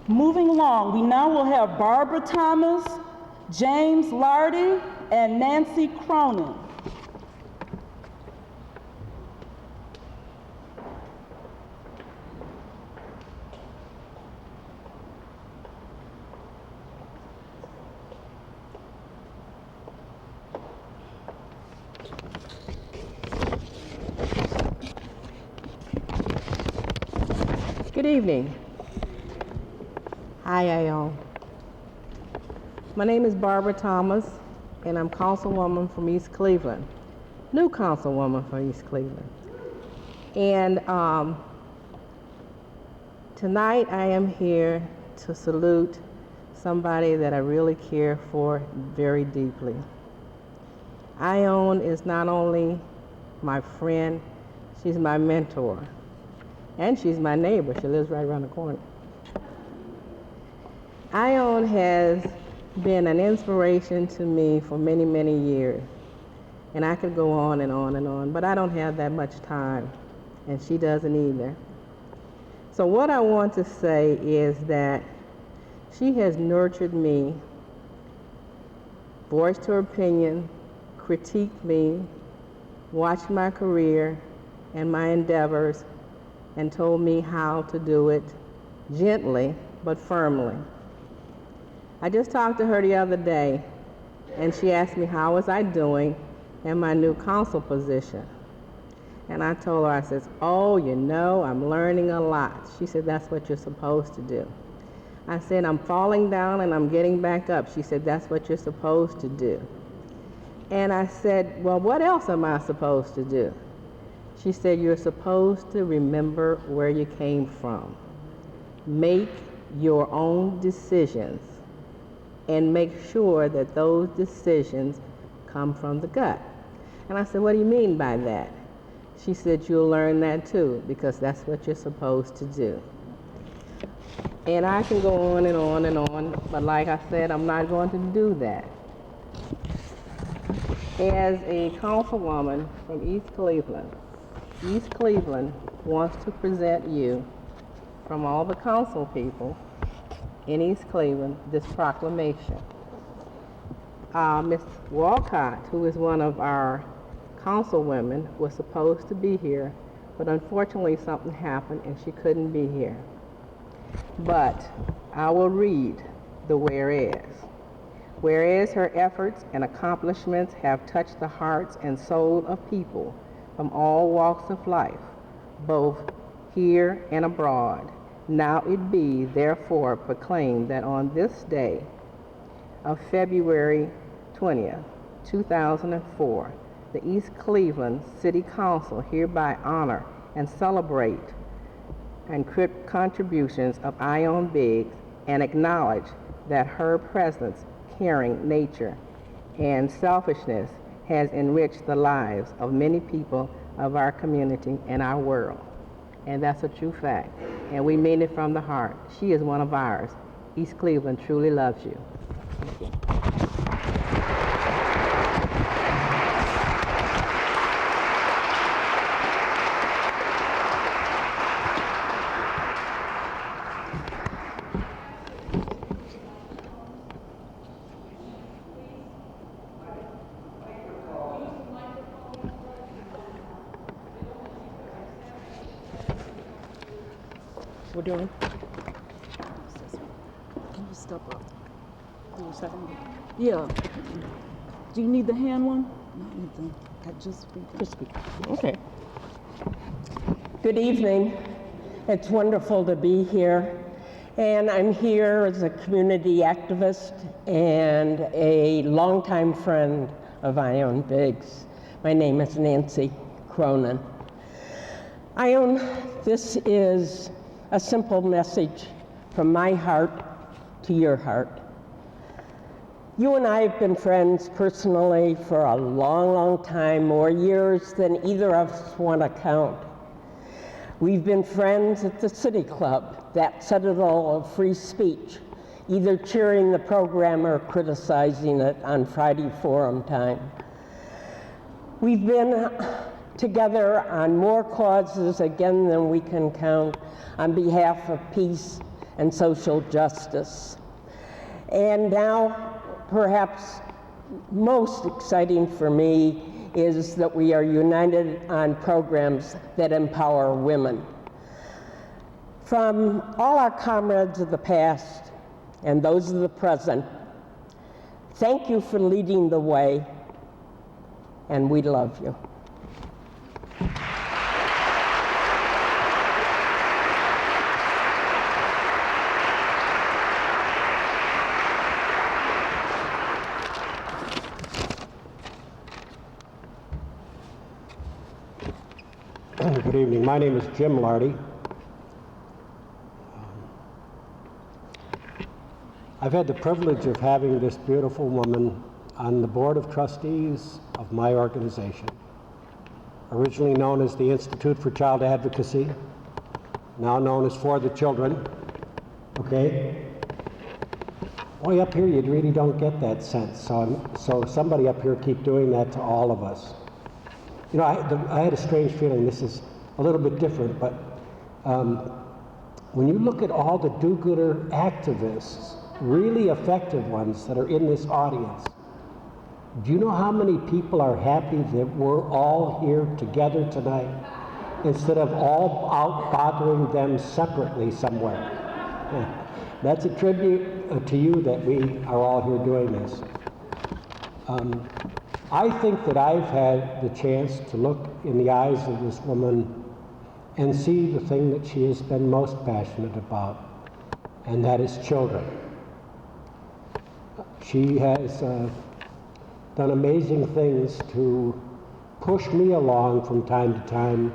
Moving along, we now will have Barbara Thomas, James Lardy, and Nancy Cronen. Good evening. Hi, Ione. My name is Barbara Thomas, and I'm councilwoman from East Cleveland, new councilwoman from East Cleveland. And tonight I am here to salute somebody that I really care for very deeply. Ione is not only my friend, she's my mentor. And she's my neighbor. She lives right around the corner. Ione has been an inspiration to me for many, many years. And I could go on and on and on, but I don't have that much time, and she doesn't either. So what I want to say is that she has nurtured me, voiced her opinion, critiqued me, watched my career and my endeavors, and told me how to do it gently but firmly. I just talked to her the other day, and she asked me how was I doing in my new council position. And I told her, I said, oh, you know, I'm learning a lot. She said, that's what you're supposed to do. I said, I'm falling down and I'm getting back up. She said, that's what you're supposed to do. And I said, well, what else am I supposed to do? She said, you're supposed to remember where you came from. Make your own decisions and make sure that those decisions come from the gut. And I said, what do you mean by that? She said, you'll learn that too, because that's what you're supposed to do. And I can go on and on and on, but like I said, I'm not going to do that. As a councilwoman from East Cleveland wants to present you, from all the council people in East Cleveland, this proclamation. Ms. Walcott, who is one of our councilwomen, was supposed to be here, but unfortunately something happened and she couldn't be here. But I will read the whereas. Whereas her efforts and accomplishments have touched the hearts and soul of people from all walks of life, both here and abroad. Now it be therefore proclaimed that on this day of February 20th, 2004, the East Cleveland City Council hereby honor and celebrate and contributions of Ione Biggs and acknowledge that her presence, caring nature, and selfishness has enriched the lives of many people of our community and our world. And that's a true fact. And we mean it from the heart. She is one of ours. East Cleveland truly loves you. Thank you. We're doing. Can you step up? Give me a second. Yeah. Do you need the hand one? Not anything. Just speak. Okay. Good evening. It's wonderful to be here. And I'm here as a community activist and a longtime friend of Ione Biggs. My name is Nancy Cronen. Ione, this is a simple message from my heart to your heart. You and I have been friends personally for a long, long time, more years than either of us want to count. We've been friends at the City Club, that citadel of free speech, either cheering the program or criticizing it on Friday forum time. We've been together on more causes, again, than we can count, on behalf of peace and social justice. And now, perhaps most exciting for me is that we are united on programs that empower women. From all our comrades of the past and those of the present, thank you for leading the way, and we love you. Good evening. My name is Jim Lardy. I've had the privilege of having this beautiful woman on the board of trustees of my organization, originally known as the Institute for Child Advocacy, now known as For the Children. Okay? Way up here, you really don't get that sense. So somebody up here keep doing that to all of us. You know, I had a strange feeling. This is a little bit different, but when you look at all the do-gooder activists, really effective ones that are in this audience, do you know how many people are happy that we're all here together tonight instead of all out bothering them separately somewhere? Yeah. That's a tribute to you that we are all here doing this. I think that I've had the chance to look in the eyes of this woman and see the thing that she has been most passionate about, and that is children. She has done amazing things to push me along from time to time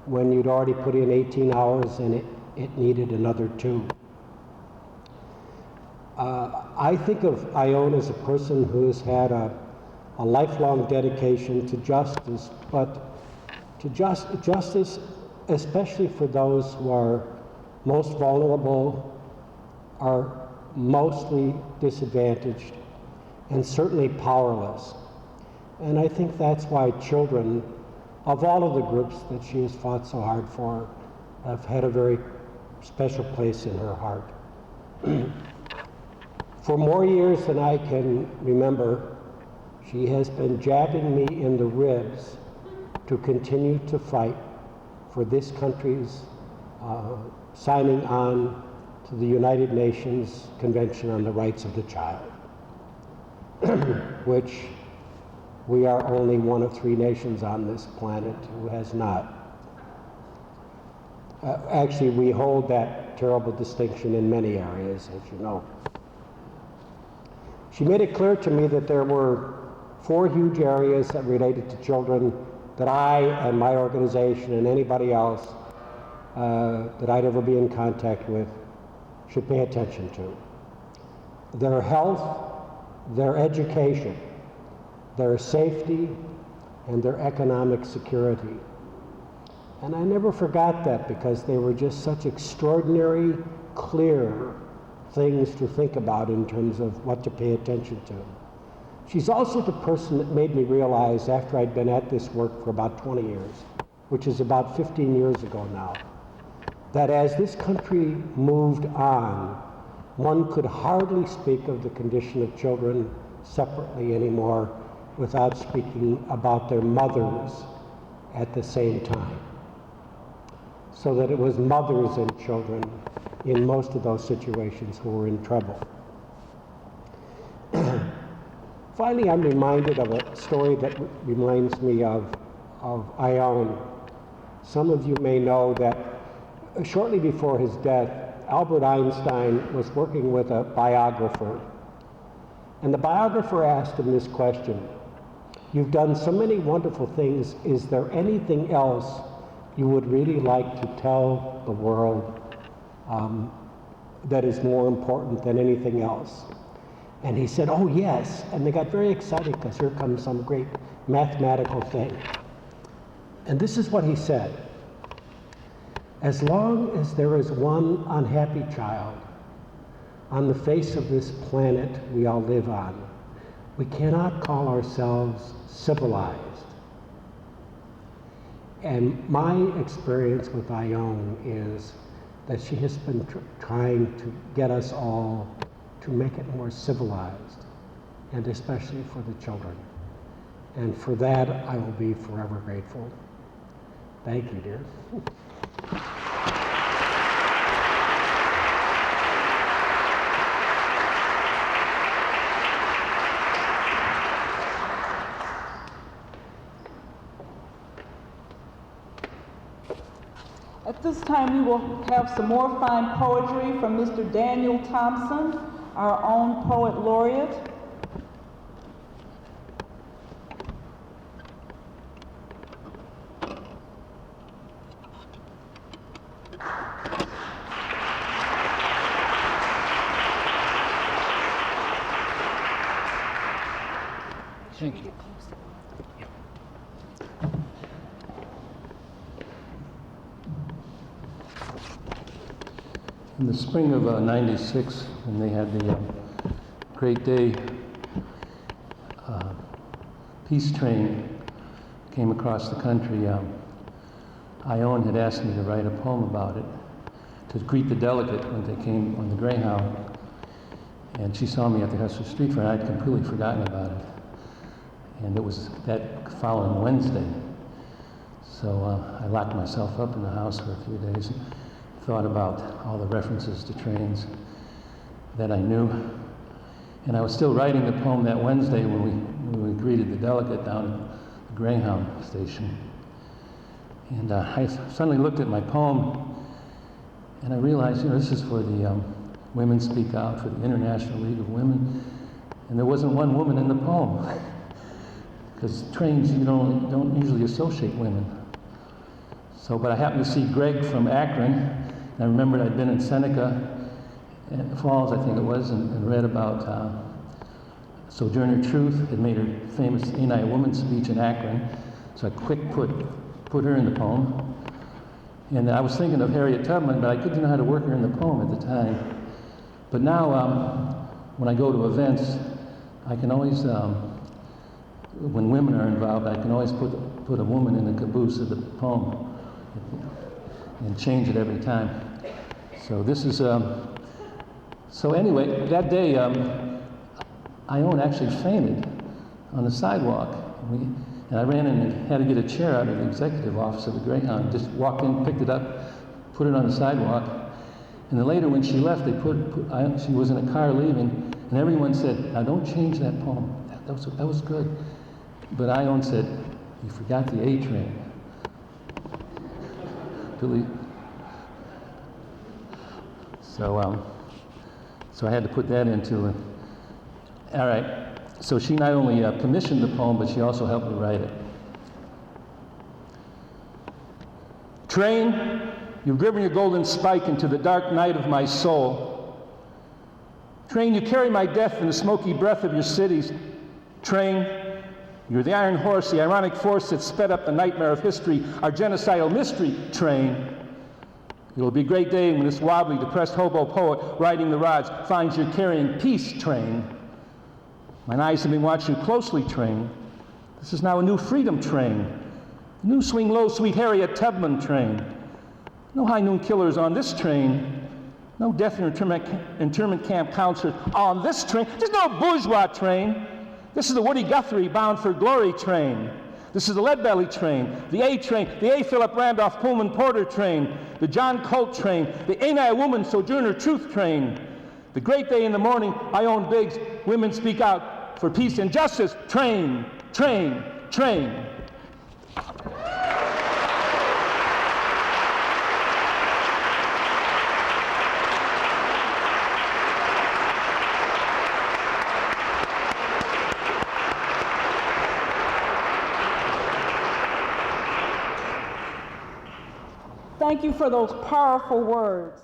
when you'd already put in 18 hours and it needed another 2. I think of Ione as a person who's had a lifelong dedication to justice, but to justice especially for those who are most vulnerable, are mostly disadvantaged, and certainly powerless. And I think that's why children, of all of the groups that she has fought so hard for, have had a very special place in her heart. For more years than I can remember, she has been jabbing me in the ribs to continue to fight for this country's signing on to the United Nations Convention on the Rights of the Child, which we are only one of 3 nations on this planet who has not. Actually, we hold that terrible distinction in many areas, as you know. She made it clear to me that there were 4 huge areas that related to children that I and my organization and anybody else that I'd ever be in contact with should pay attention to. Their health, their education, their safety, and their economic security. And I never forgot that because they were just such extraordinary, clear things to think about in terms of what to pay attention to. She's also the person that made me realize, after I'd been at this work for about 20 years, which is about 15 years ago now, that as this country moved on, one could hardly speak of the condition of children separately anymore without speaking about their mothers at the same time. So that it was mothers and children in most of those situations who were in trouble. Finally, I'm reminded of a story that reminds me of Ione. Some of you may know that shortly before his death, Albert Einstein was working with a biographer. And the biographer asked him this question: "You've done so many wonderful things. Is there anything else you would really like to tell the world that is more important than anything else?" And he said, "Oh, yes." And they got very excited because here comes some great mathematical thing. And this is what he said: "As long as there is one unhappy child on the face of this planet we all live on, we cannot call ourselves civilized." And my experience with Ione is that she has been trying to get us all to make it more civilized, and especially for the children. And for that, I will be forever grateful. Thank you, dear. At this time, we will have some more fine poetry from Mr. Daniel Thompson, our own poet laureate. Thank you. In the spring of '96, when they had the Great Day peace train came across the country, Ione had asked me to write a poem about it, to greet the delegate when they came on the Greyhound. And she saw me at the Hester Street Fair, and I'd completely forgotten about it. And it was that following Wednesday. So I locked myself up in the house for a few days and thought about all the references to trains that I knew. And I was still writing the poem that Wednesday when we greeted the delegate down at the Greyhound station. And I suddenly looked at my poem and I realized, this is for the Women Speak Out, for the International League of Women. And there wasn't one woman in the poem. Because trains, you don't usually associate women. So, but I happened to see Greg from Akron, and I remembered I'd been in Seneca Falls, I think it was, and read about Sojourner Truth had made her famous Ain't I a Woman speech in Akron, so I quick put her in the poem. And I was thinking of Harriet Tubman, but I couldn't know how to work her in the poem at the time. But now, when I go to events, I can always, when women are involved, I can always put a woman in the caboose of the poem and change it every time. So this is, so anyway, that day, Ione actually fainted on the sidewalk. And I ran in and had to get a chair out of the executive office of the Greyhound, just walked in, picked it up, put it on the sidewalk. And then later when she left, she was in a car leaving, and everyone said, now don't change that poem. That was good. But Ione said, you forgot the A train. So I had to put that into it. All right. So she not only commissioned the poem, but she also helped me write it. Train, you've driven your golden spike into the dark night of my soul. Train, you carry my death in the smoky breath of your cities. Train, you're the iron horse, the ironic force that sped up the nightmare of history, our genocidal mystery. Train, it'll be a great day when this wobbly, depressed hobo poet riding the rods finds you're carrying peace. Train, mine eyes have been watching closely. Train, this is now a new freedom. Train, a new swing low, sweet Harriet Tubman. Train, no high noon killers on this train, no death internment camp counselors on this train. There's no bourgeois train. This is the Woody Guthrie bound for glory train. This is the Leadbelly train, the A train, the A. Philip Randolph Pullman Porter train, the John Colt train, the Ain't I a Woman Sojourner Truth train, the Great Day in the Morning, Ione Biggs, Women Speak Out for Peace and Justice train, train, train. Thank you for those powerful words.